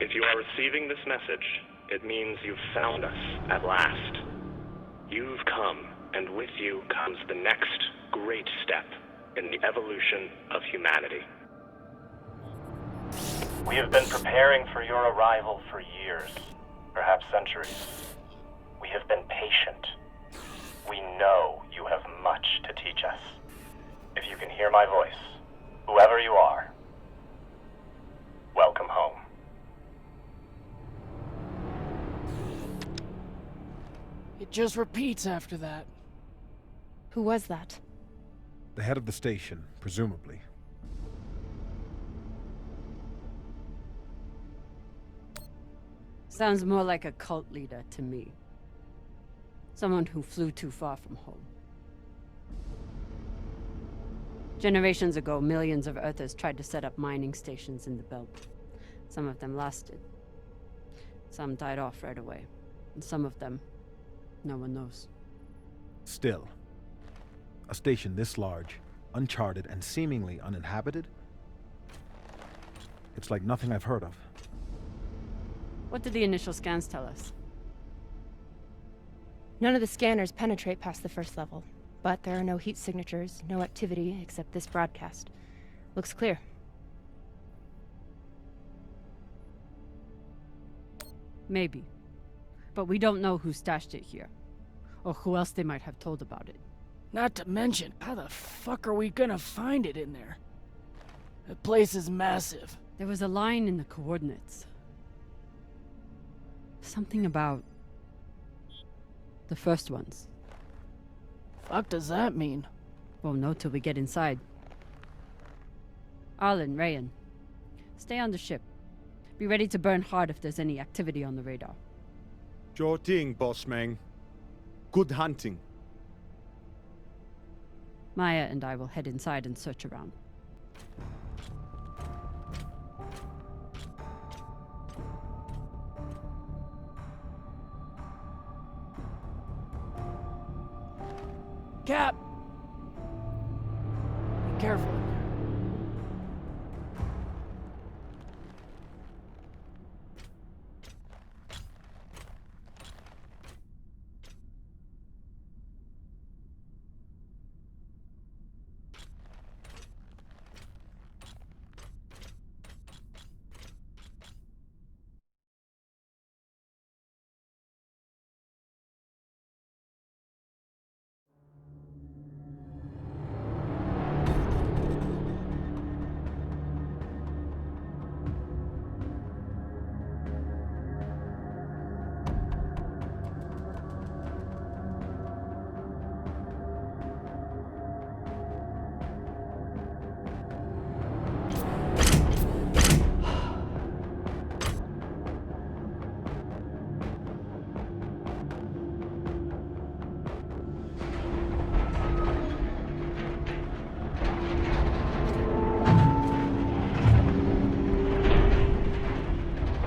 If you are receiving this message, it means you've found us at last. You've come, and with you comes the next great step in the evolution of humanity. We have been preparing for your arrival for years, perhaps centuries. We have been patient. We know you have much to teach us. If you can hear my voice, whoever you are, welcome home. It just repeats after that. Who was that? The head of the station, presumably. Sounds more like a cult leader to me. Someone who flew too far from home. Generations ago, millions of Earthers tried to set up mining stations in the belt. Some of them lasted. Some died off right away. And some of them, no one knows. Still, a station this large, uncharted, and seemingly uninhabited? It's like nothing I've heard of. What did the initial scans tell us? None of the scanners penetrate past the first level, but there are no heat signatures, no activity except this broadcast. Looks clear. Maybe. But we don't know who stashed it here, or who else they might have told about it. Not to mention, how the fuck are we gonna find it in there? The place is massive. There was a line in the coordinates. Something about the first ones. Fuck does that mean? Won't know till we get inside. Arlen, Rayan, stay on the ship. Be ready to burn hard if there's any activity on the radar. Sure thing, boss man. Good hunting. Maya and I will head inside and search around. Cap! Be careful in there.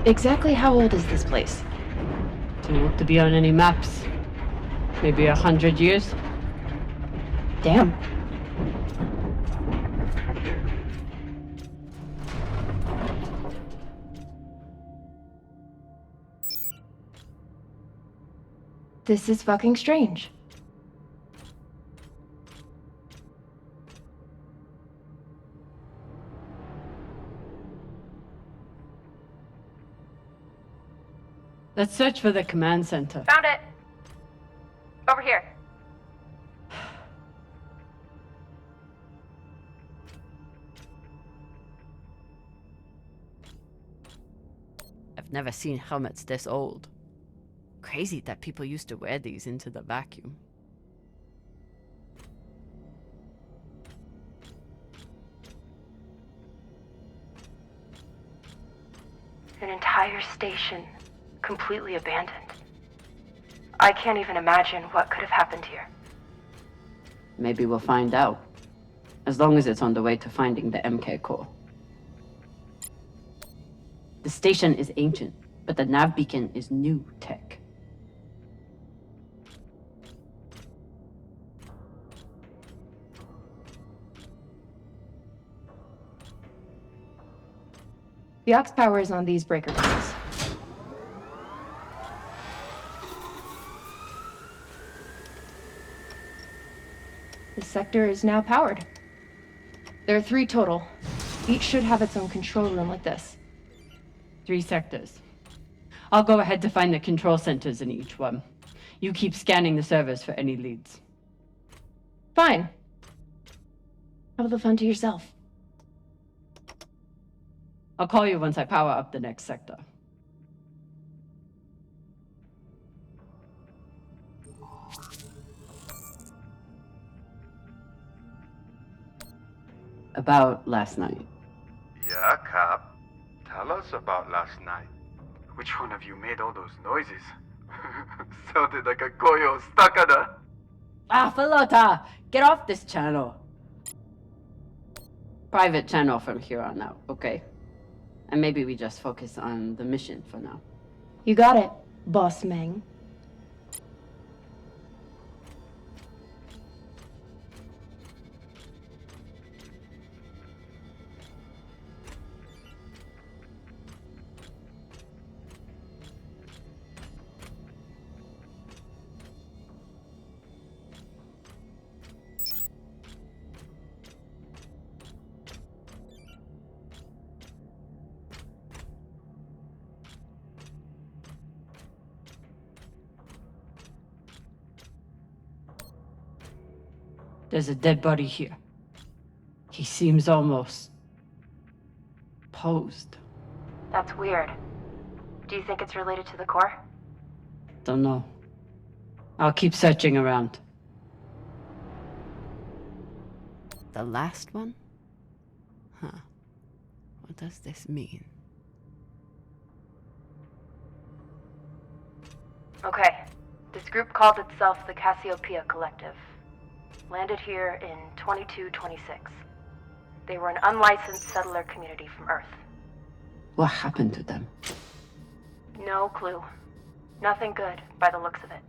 Exactly how old is this place? Too old to be on any maps. Maybe 100 years? Damn. This is fucking strange. Let's search for the command center. Found it. Over here. I've never seen helmets this old. Crazy that people used to wear these into the vacuum. An entire station, completely abandoned. I can't even imagine what could have happened here. Maybe we'll find out. As long as it's on the way to finding the MK core. The station is ancient, but the nav beacon is new tech. The aux power is on these breaker boxes. This sector is now powered. There are 3 total. Each should have its own control room like this. 3 sectors. I'll go ahead to find the control centers in each one. You keep scanning the servers for any leads. Fine. Have the fun to yourself. I'll call you once I power up the next sector. About last night. Yeah, Cap. Tell us about last night. Which one of you made all those noises? Sounded like a coil stuck on a... Ah, Filota! Get off this channel! Private channel from here on out, okay? And maybe we just focus on the mission for now. You got it, Boss Meng. There's a dead body here. He seems almost... posed. That's weird. Do you think it's related to the core? Don't know. I'll keep searching around. The last one? Huh. What does this mean? Okay. This group called itself the Cassiopeia Collective. Landed here in 2226. They were an unlicensed settler community from Earth. What happened to them? No clue. Nothing good, by the looks of it.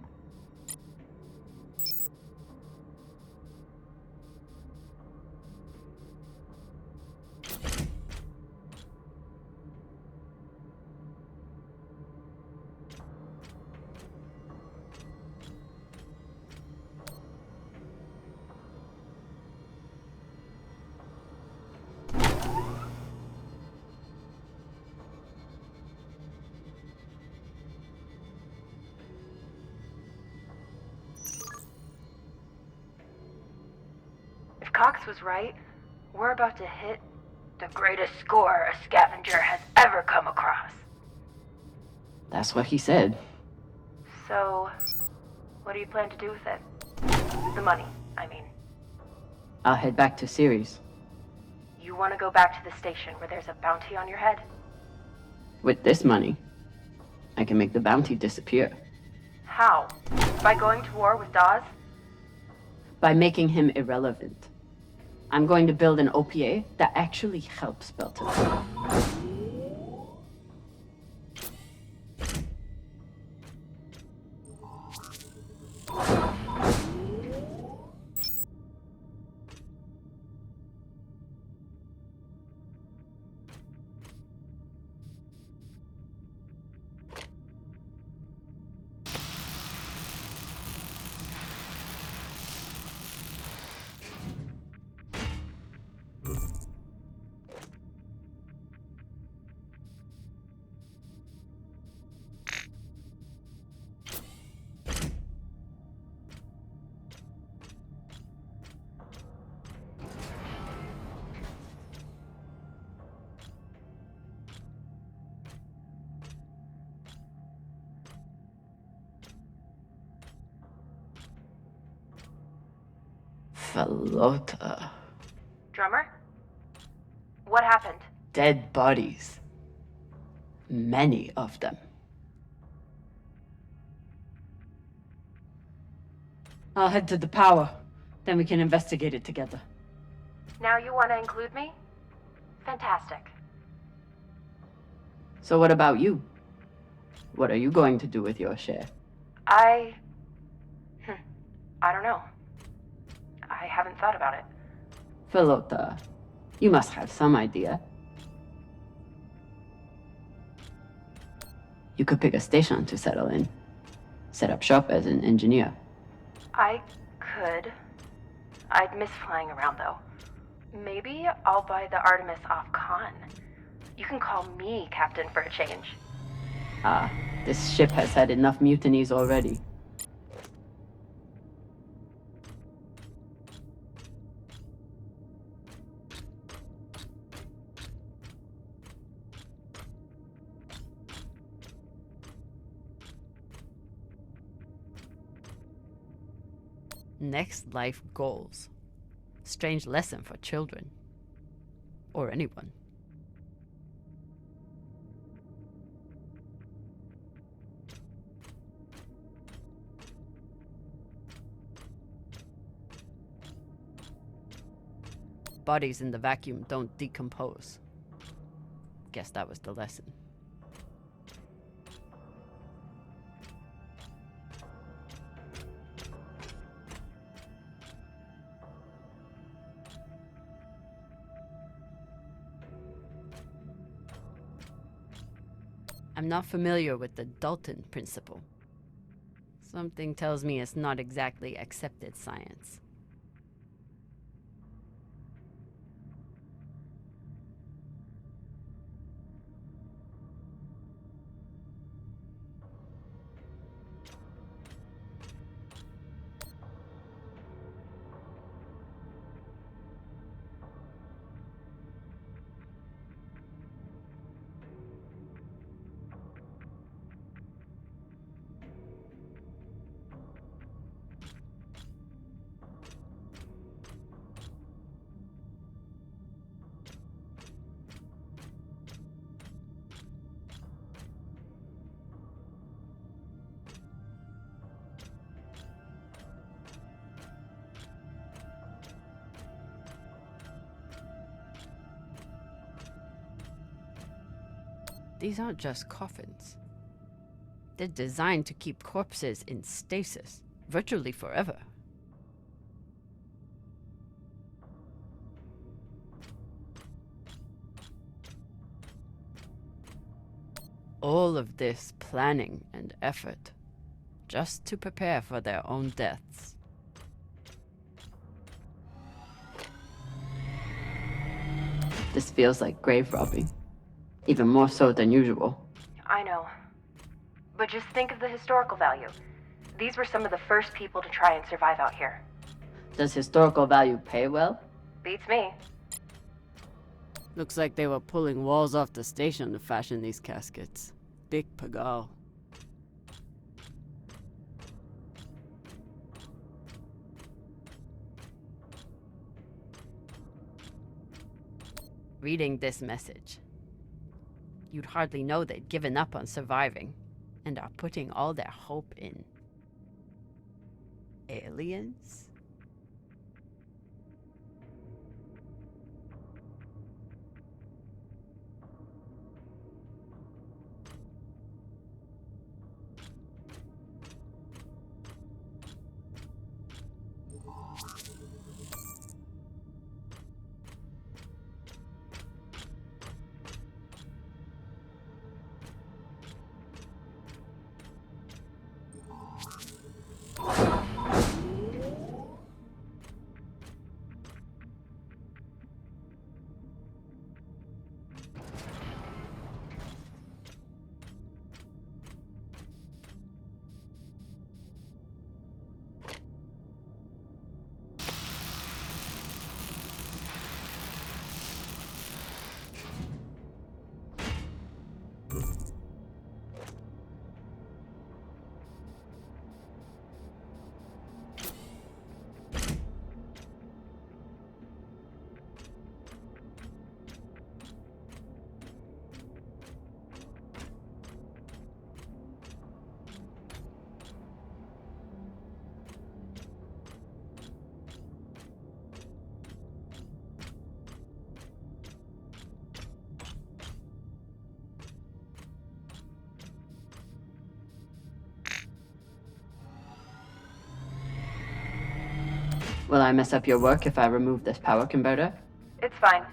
Cox was right. We're about to hit the greatest score a scavenger has ever come across. That's what he said. So, what do you plan to do with it? The money, I mean. I'll head back to Series. You want to go back to the station where there's a bounty on your head? With this money, I can make the bounty disappear. How? By going to war with Dawes? By making him irrelevant. I'm going to build an OPA that actually helps Belton. Falota. Drummer? What happened? Dead bodies. Many of them. I'll head to the power. Then we can investigate it together. Now you want to include me? Fantastic. So what about you? What are you going to do with your share? I don't know. I haven't thought about it. Filota, you must have some idea. You could pick a station to settle in. Set up shop as an engineer. I could. I'd miss flying around, though. Maybe I'll buy the Artemis off Khan. You can call me captain for a change. Ah, this ship has had enough mutinies already. Next life goals. Strange lesson for children. Or anyone. Bodies in the vacuum don't decompose. Guess that was the lesson. I'm not familiar with the Dalton principle. Something tells me it's not exactly accepted science. These aren't just coffins. They're designed to keep corpses in stasis, virtually forever. All of this planning and effort, just to prepare for their own deaths. This feels like grave robbing. Even more so than usual. I know. But just think of the historical value. These were some of the first people to try and survive out here. Does historical value pay well? Beats me. Looks like they were pulling walls off the station to fashion these caskets. Big pagal. Reading this message, you'd hardly know they'd given up on surviving and are putting all their hope in aliens? Will I mess up your work if I remove this power converter? It's fine.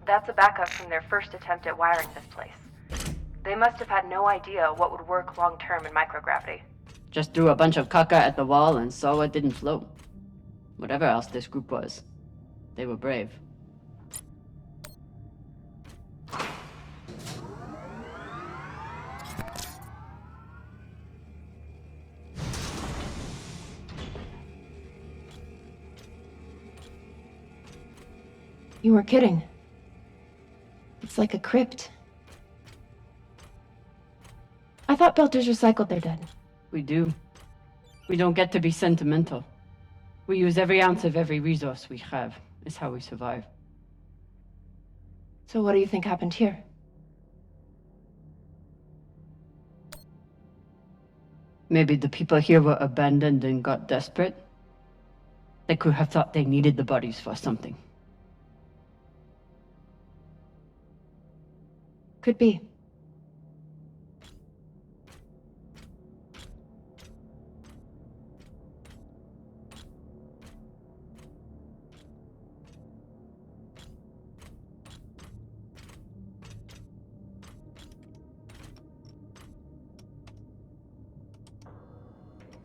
That's a backup from their first attempt at wiring this place. They must have had no idea what would work long-term in microgravity. Just threw a bunch of caca at the wall and saw what didn't float. Whatever else this group was, they were brave. You were kidding. It's like a crypt. I thought Belters recycled their dead. We do. We don't get to be sentimental. We use every ounce of every resource we have. It's how we survive. So what do you think happened here? Maybe the people here were abandoned and got desperate. They could have thought they needed the bodies for something. Could be.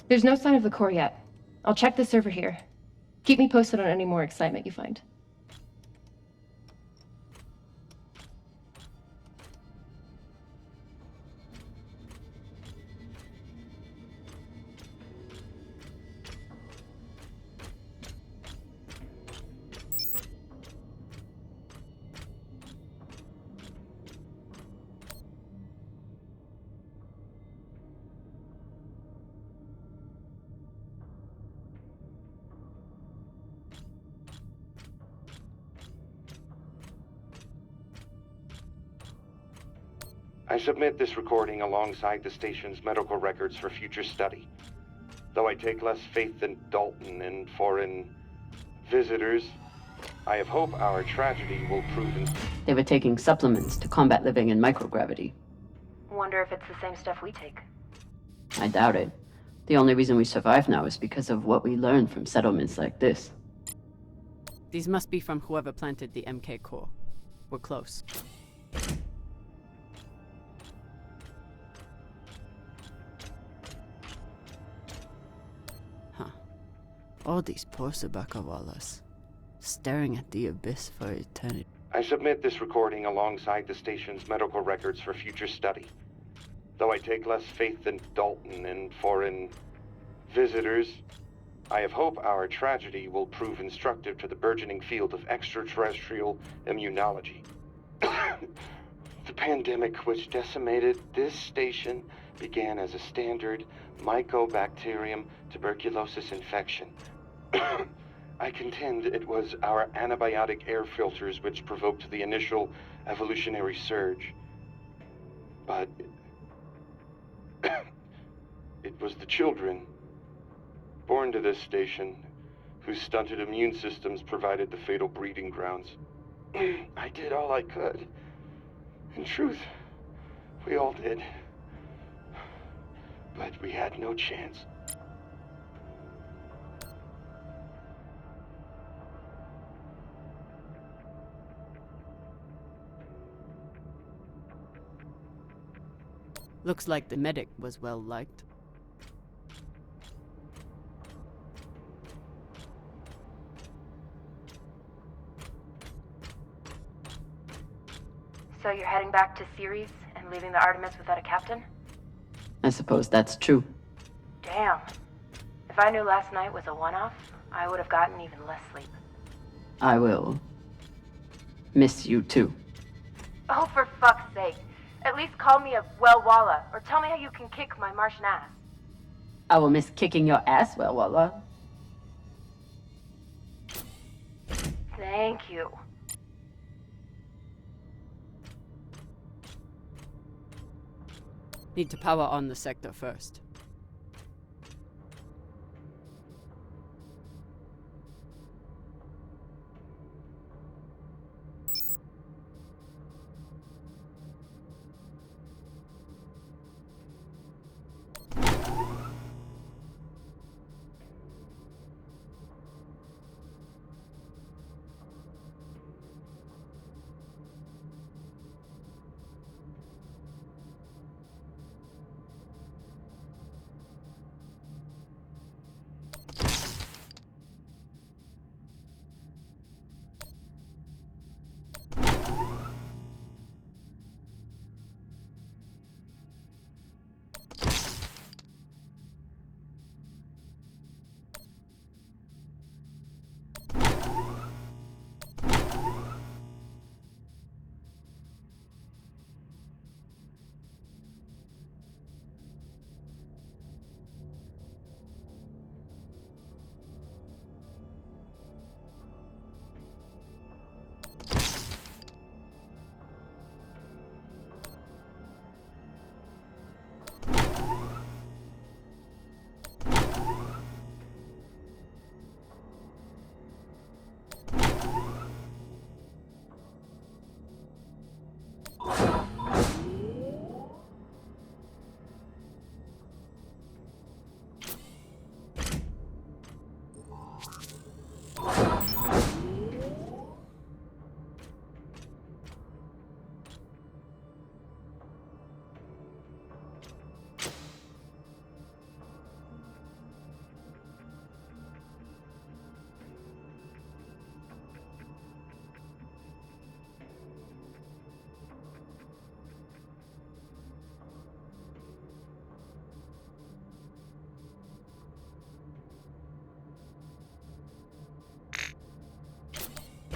There's no sign of the core yet. I'll check the server here. Keep me posted on any more excitement you find. I submit this recording alongside the station's medical records for future study. Though I take less faith in Dalton and foreign visitors, I have hope our tragedy will prove... They were taking supplements to combat living in microgravity. Wonder if it's the same stuff we take. I doubt it. The only reason we survive now is because of what we learned from settlements like this. These must be from whoever planted the MK core. We're close. All these poor Sabakawalas, staring at the abyss for eternity. I submit this recording alongside the station's medical records for future study. Though I take less faith in Dalton and foreign visitors, I have hope our tragedy will prove instructive to the burgeoning field of extraterrestrial immunology. The pandemic which decimated this station began as a standard Mycobacterium tuberculosis infection. I contend it was our antibiotic air filters which provoked the initial evolutionary surge. But it was the children born to this station whose stunted immune systems provided the fatal breeding grounds. I did all I could. In truth, we all did. But we had no chance. Looks like the medic was well liked. So you're heading back to Ceres and leaving the Artemis without a captain? I suppose that's true. Damn. If I knew last night was a one-off, I would have gotten even less sleep. I will miss you too. Oh, for fuck's sake. At least call me a well-walla, or tell me how you can kick my Martian ass. I will miss kicking your ass, well, Walla. Thank you. Need to power on the sector first.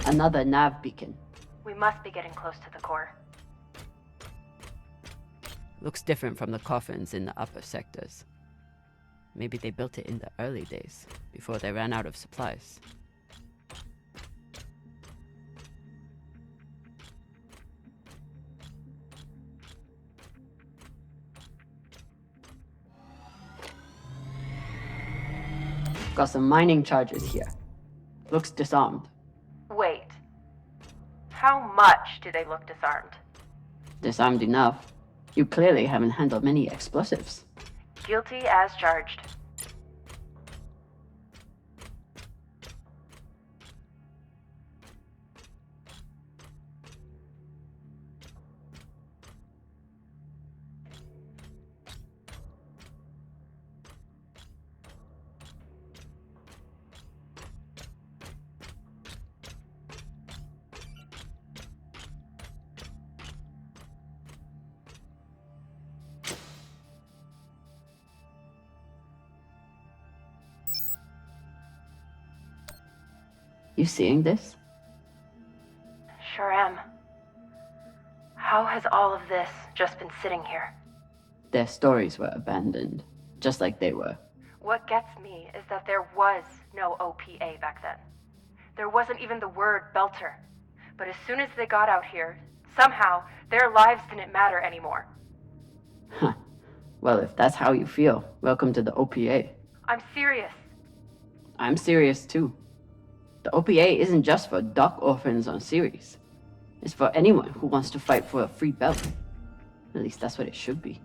Another nav beacon. We must be getting close to the core. Looks different from the coffins in the upper sectors. Maybe they built it in the early days, before they ran out of supplies. Got some mining charges here. Looks disarmed. Wait. How much do they look disarmed? Disarmed enough. You clearly haven't handled many explosives. Guilty as charged. You seeing this? Sure am. How has all of this just been sitting here? Their stories were abandoned, just like they were. What gets me is that there was no OPA back then. There wasn't even the word Belter. But as soon as they got out here, somehow their lives didn't matter anymore. Huh. Well, if that's how you feel, welcome to the OPA. I'm serious. I'm serious too. The OPA isn't just for dock orphans on Ceres. It's for anyone who wants to fight for a free belt. At least that's what it should be.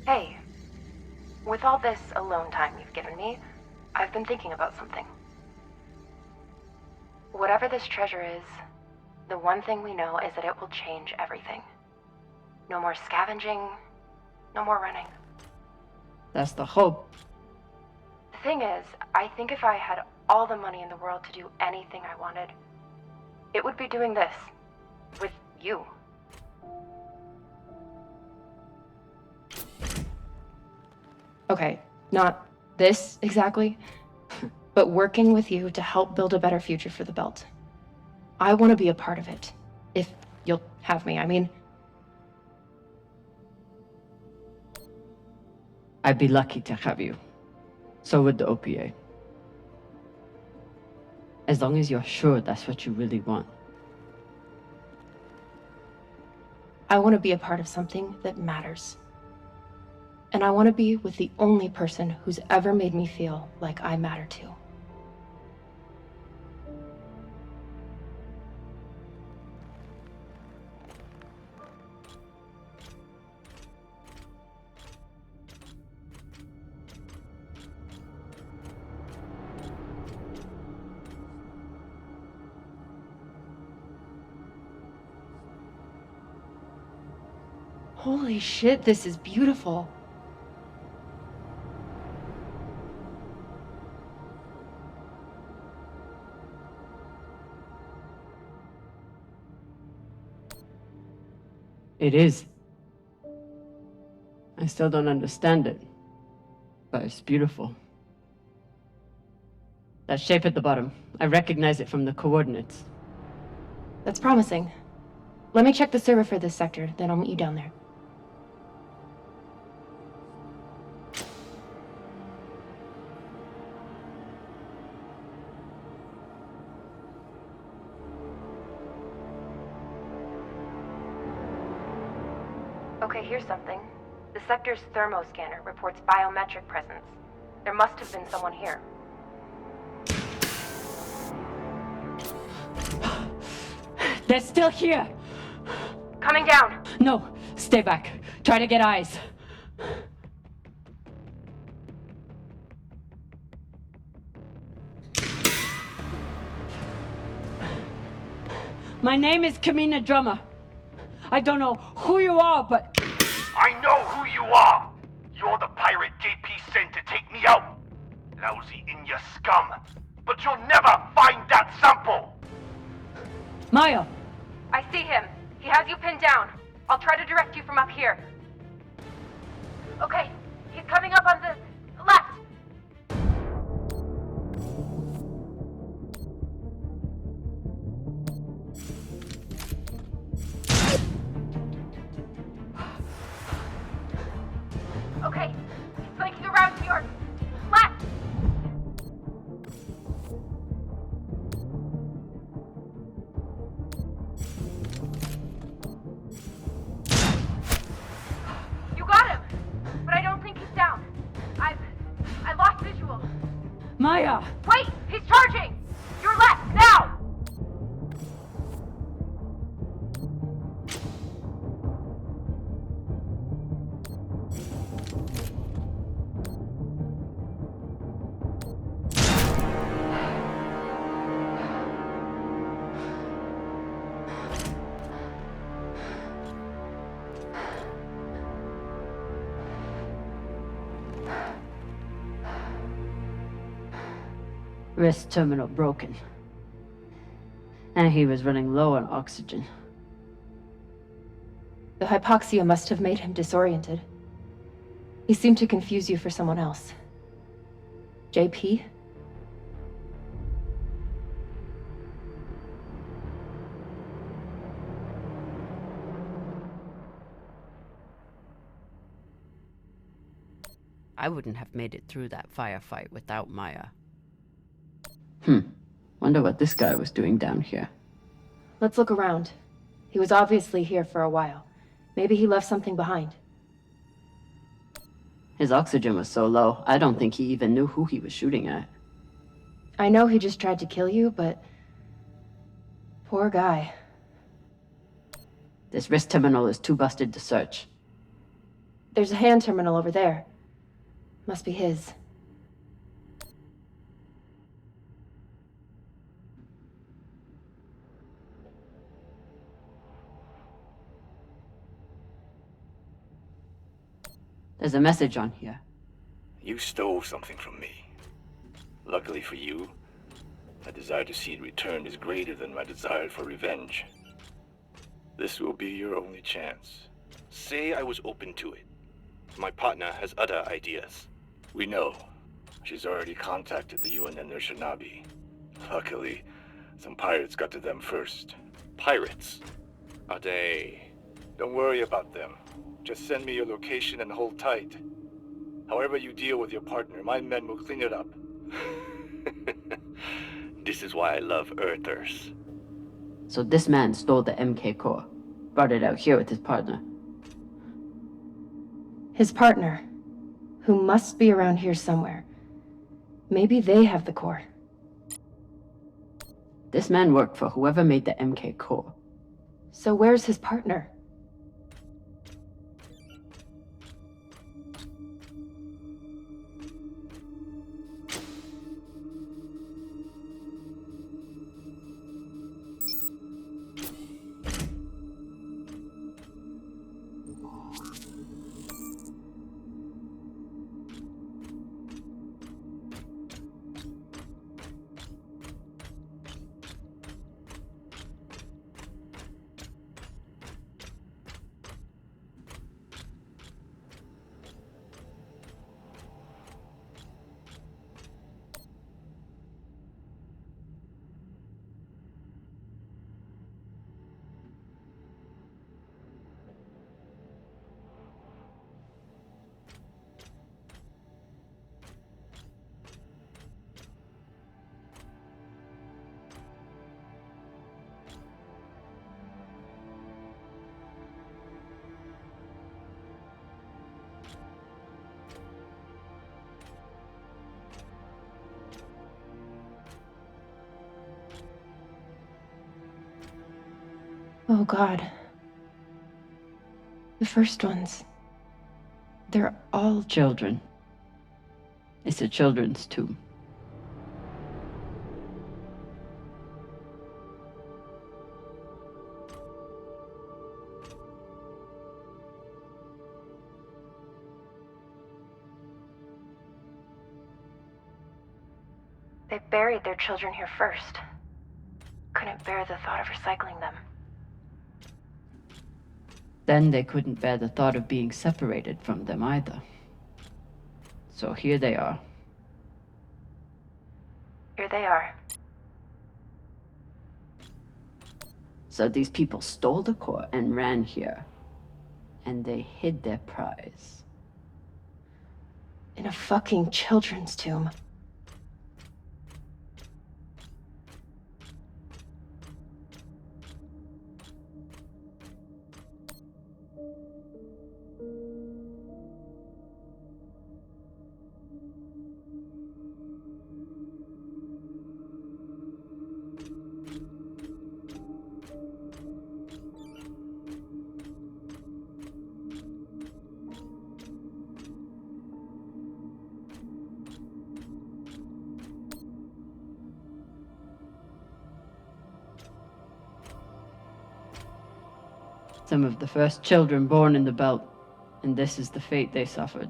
Hey, with all this alone time you've given me, I've been thinking about something. Whatever this treasure is, the one thing we know is that it will change everything. No more scavenging, no more running. That's the hope. The thing is, I think if I had all the money in the world to do anything I wanted, it would be doing this. With you. Okay, not this exactly, but working with you to help build a better future for the Belt. I want to be a part of it. If you'll have me, I mean. I'd be lucky to have you. So would the OPA. As long as you're sure that's what you really want. I want to be a part of something that matters. And I want to be with the only person who's ever made me feel like I matter too. Holy shit, this is beautiful. It is. I still don't understand it, but it's beautiful. That shape at the bottom, I recognize it from the coordinates. That's promising. Let me check the server for this sector, then I'll meet you down there. Okay, here's something. The sector's thermoscanner reports biometric presence. There must have been someone here. They're still here! Coming down! No, stay back. Try to get eyes. My name is Camina Drummer. I don't know who you are, but... I know who you are! You're the pirate JP sent to take me out! Lousy in your scum! But you'll never find that sample! Maya! I see him. He has you pinned down. I'll try to direct you from up here. Okay, he's coming up on the left. Okay, he's flanking around to your left. You got him, but I don't think he's down. I lost visual. Maya! Wait, he's charging. Your left now. Wrist terminal broken. And he was running low on oxygen. The hypoxia must have made him disoriented. He seemed to confuse you for someone else. JP? I wouldn't have made it through that firefight without Maya. Wonder what this guy was doing down here. Let's look around. He was obviously here for a while. Maybe he left something behind. His oxygen was so low, I don't think he even knew who he was shooting at. I know he just tried to kill you, but... poor guy. This wrist terminal is too busted to search. There's a hand terminal over there. Must be his. There's a message on here. You stole something from me. Luckily for you, my desire to see it returned is greater than my desire for revenge. This will be your only chance. Say I was open to it. My partner has other ideas. We know. She's already contacted the UN and their Shinabi. Luckily, some pirates got to them first. Pirates? Are they? Don't worry about them. Just send me your location and hold tight. However you deal with your partner, my men will clean it up. This is why I love Earthers. So this man stole the MK core, brought it out here with his partner. His partner, who must be around here somewhere. Maybe they have the core. This man worked for whoever made the MK core. So where's his partner? Oh, God. The first ones. They're all Children. It's a children's tomb. They buried their children here first. Couldn't bear the thought of recycling them. Then they couldn't bear the thought of being separated from them either. So here they are. Here they are. So these people stole the core and ran here. And they hid their prize. In a fucking children's tomb. Some of the first children born in the belt, and this is the fate they suffered.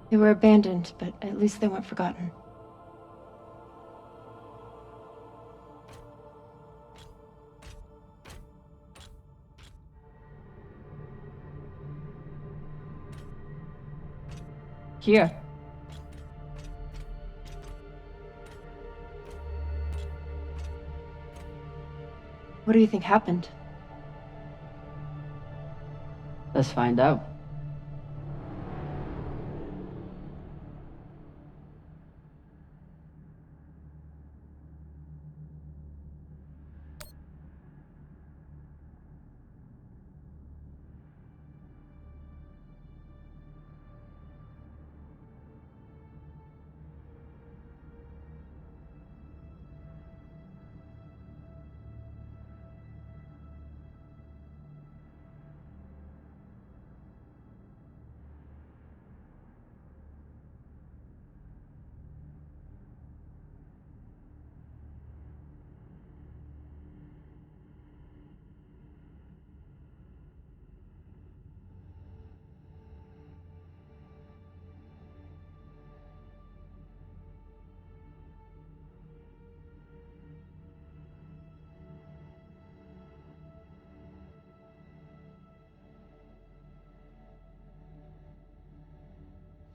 They were abandoned, but at least they weren't forgotten. Here. What do you think happened? Let's find out.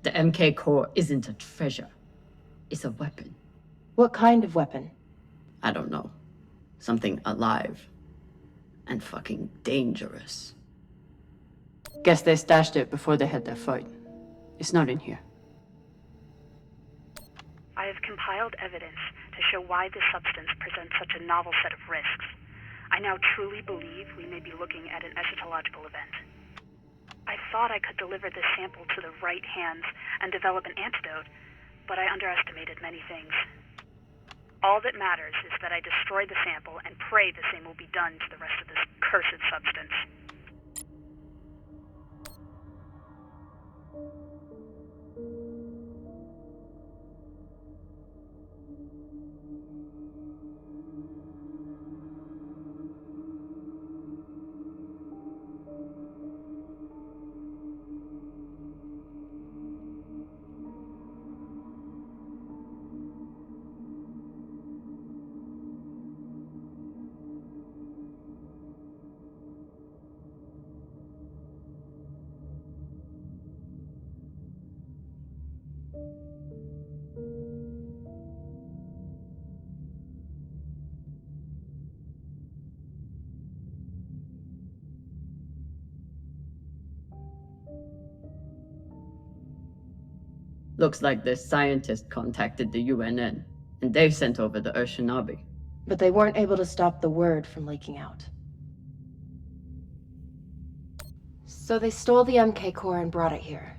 The MK core isn't a treasure. It's a weapon. What kind of weapon? I don't know. Something alive. And fucking dangerous. Guess they stashed it before they had their fight. It's not in here. I have compiled evidence to show why this substance presents such a novel set of risks. I now truly believe we may be looking at an eschatological event. I thought I could deliver this sample to the right hands and develop an antidote, but I underestimated many things. All that matters is that I destroy the sample and pray the same will be done to the rest of this cursed substance. Looks like this scientist contacted the UNN, and they sent over the Urshinabi. But they weren't able to stop the word from leaking out. So they stole the MK core and brought it here.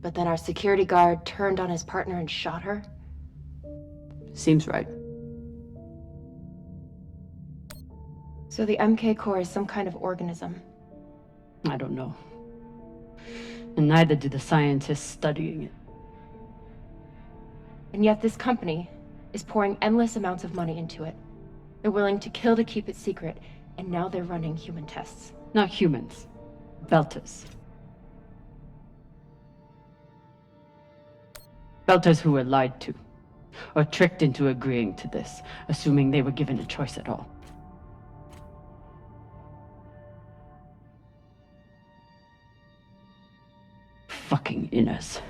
But then our security guard turned on his partner and shot her? Seems right. So the MK core is some kind of organism. I don't know. And neither do the scientists studying it. And yet this company is pouring endless amounts of money into it. They're willing to kill to keep it secret, and now they're running human tests. Not humans. Belters. Belters who were lied to, or tricked into agreeing to this, assuming they were given a choice at all. Fucking Immerse.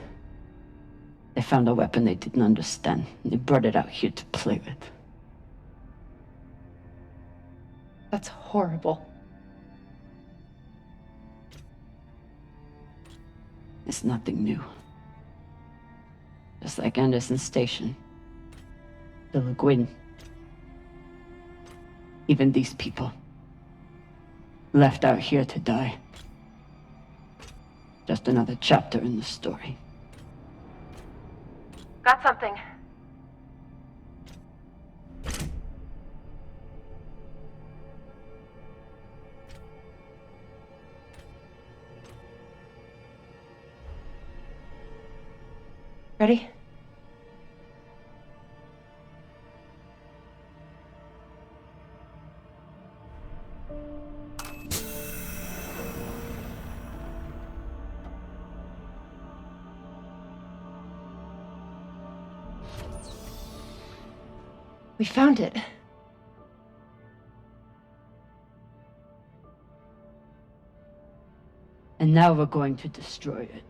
They found a weapon they didn't understand, and they brought it out here to play with. That's horrible. It's nothing new. Just like Anderson Station. The Lagoon. Even these people. Left out here to die. Just another chapter in the story. Got something. Ready? We found it. And now we're going to destroy it.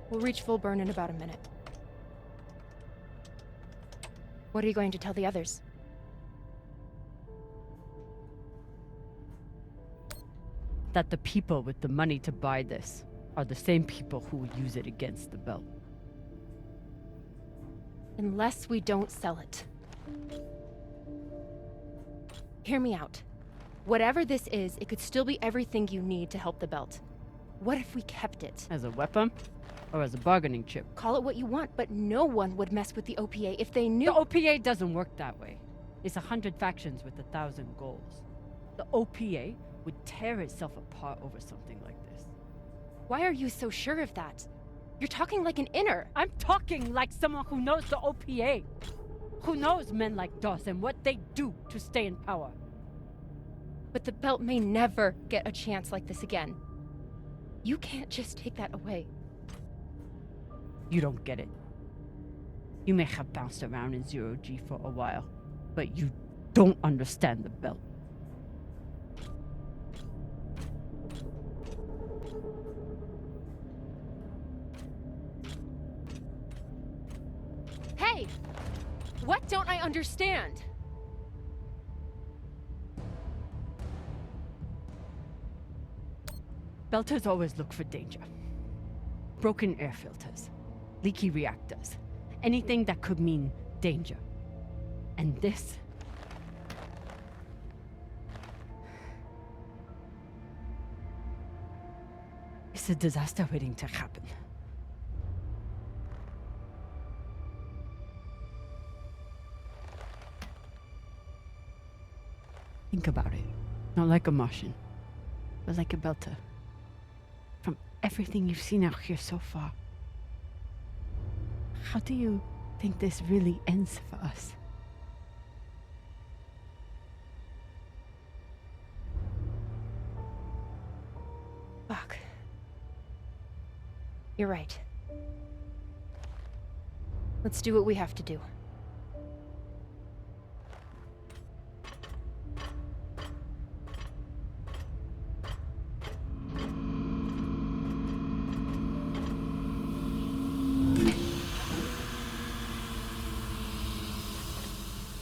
We'll reach full burn in about a minute. What are you going to tell the others? That the people with the money to buy this are the same people who will use it against the belt. Unless we don't sell it. Hear me out. Whatever this is, it could still be everything you need to help the belt. What if we kept it? As a weapon? Or as a bargaining chip? Call it what you want, but no one would mess with the OPA if they knew— The OPA doesn't work that way. It's 100 factions with 1,000 goals. The OPA would tear itself apart over something like this. Why are you so sure of that? You're talking like an inner. I'm talking like someone who knows the OPA. Who knows men like Doss and what they do to stay in power. But the belt may never get a chance like this again. You can't just take that away. You don't get it. You may have bounced around in zero-G for a while, but you don't understand the belt. Hey! What don't I understand? Belters always look for danger. Broken air filters, leaky reactors, anything that could mean danger. And this... it's a disaster waiting to happen. Think about it. Not like a Martian, but like a Belter. From everything you've seen out here so far, how do you think this really ends for us? Fuck. You're right. Let's do what we have to do.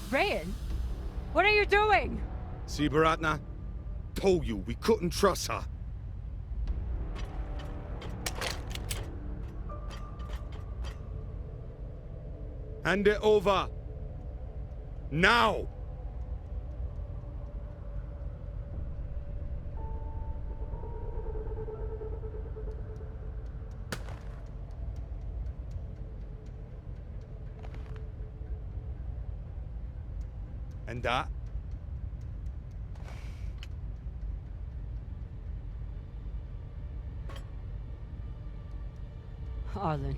Rayan, what are you doing? See, Baratna? Told you we couldn't trust her. Hand it over. Now! And that? Arlen,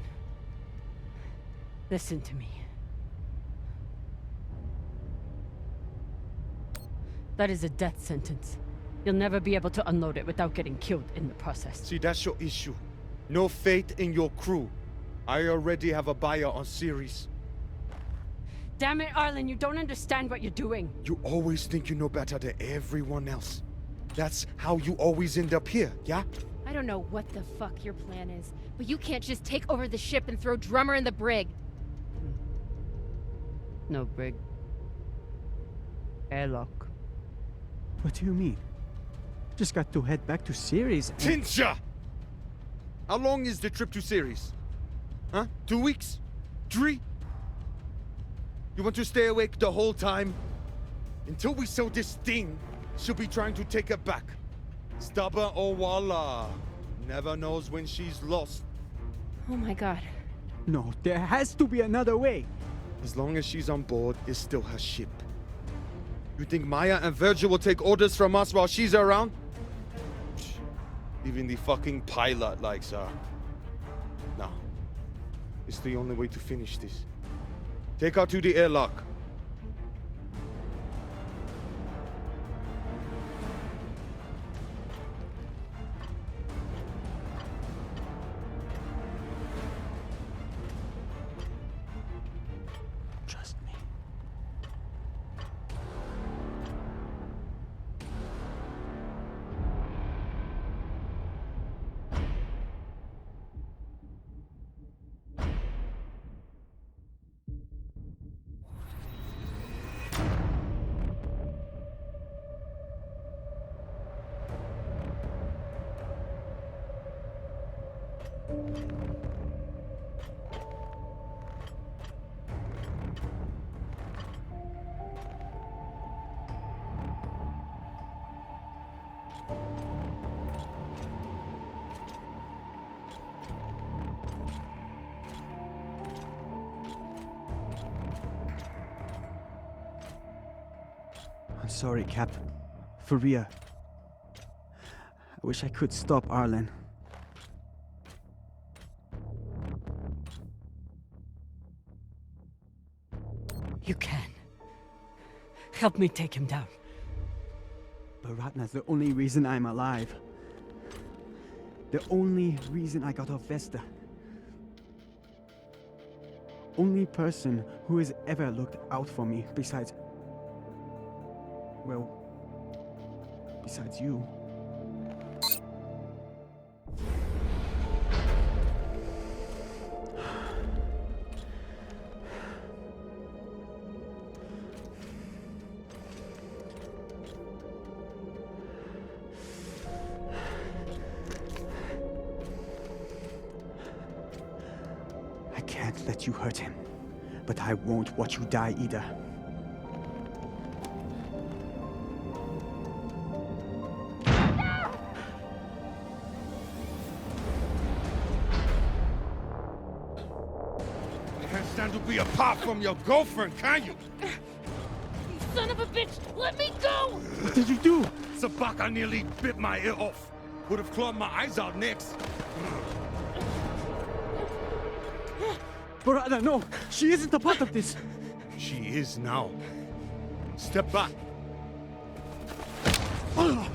listen to me. That is a death sentence. You'll never be able to unload it without getting killed in the process. See, that's your issue. No faith in your crew. I already have a buyer on Series. Damn it, Arlen, you don't understand what you're doing. You always think you know better than everyone else. That's how you always end up here, yeah? I don't know what the fuck your plan is, but you can't just take over the ship and throw Drummer in the brig. No brig. Airlock. What do you mean? Just got to head back to Series and... Tinsha! How long is the trip to Series? Huh? 2 weeks? 3? You want to stay awake the whole time? Until we sell this thing, she'll be trying to take it back. Stubborn Owala. Never knows when she's lost. Oh my god. No, there has to be another way. As long as she's on board, it's still her ship. You think Maya and Virgil will take orders from us while she's around? Even the fucking pilot likes her. No. It's the only way to finish this. Take her to the airlock. Trust me. I'm sorry, Cap. For real. I wish I could stop Arlen. You can. Help me take him down. Baratna's the only reason I'm alive. The only reason I got off Vesta. Only person who has ever looked out for me besides... well, besides you. I can't let you hurt him, but I won't watch you die either. Stand to be apart from your girlfriend, can you? You son of a bitch! Let me go! What did you do? Sabaka nearly bit my ear off. Would have clawed my eyes out next. Baratna, no! She isn't a part of this! She is now. Step back. Oh.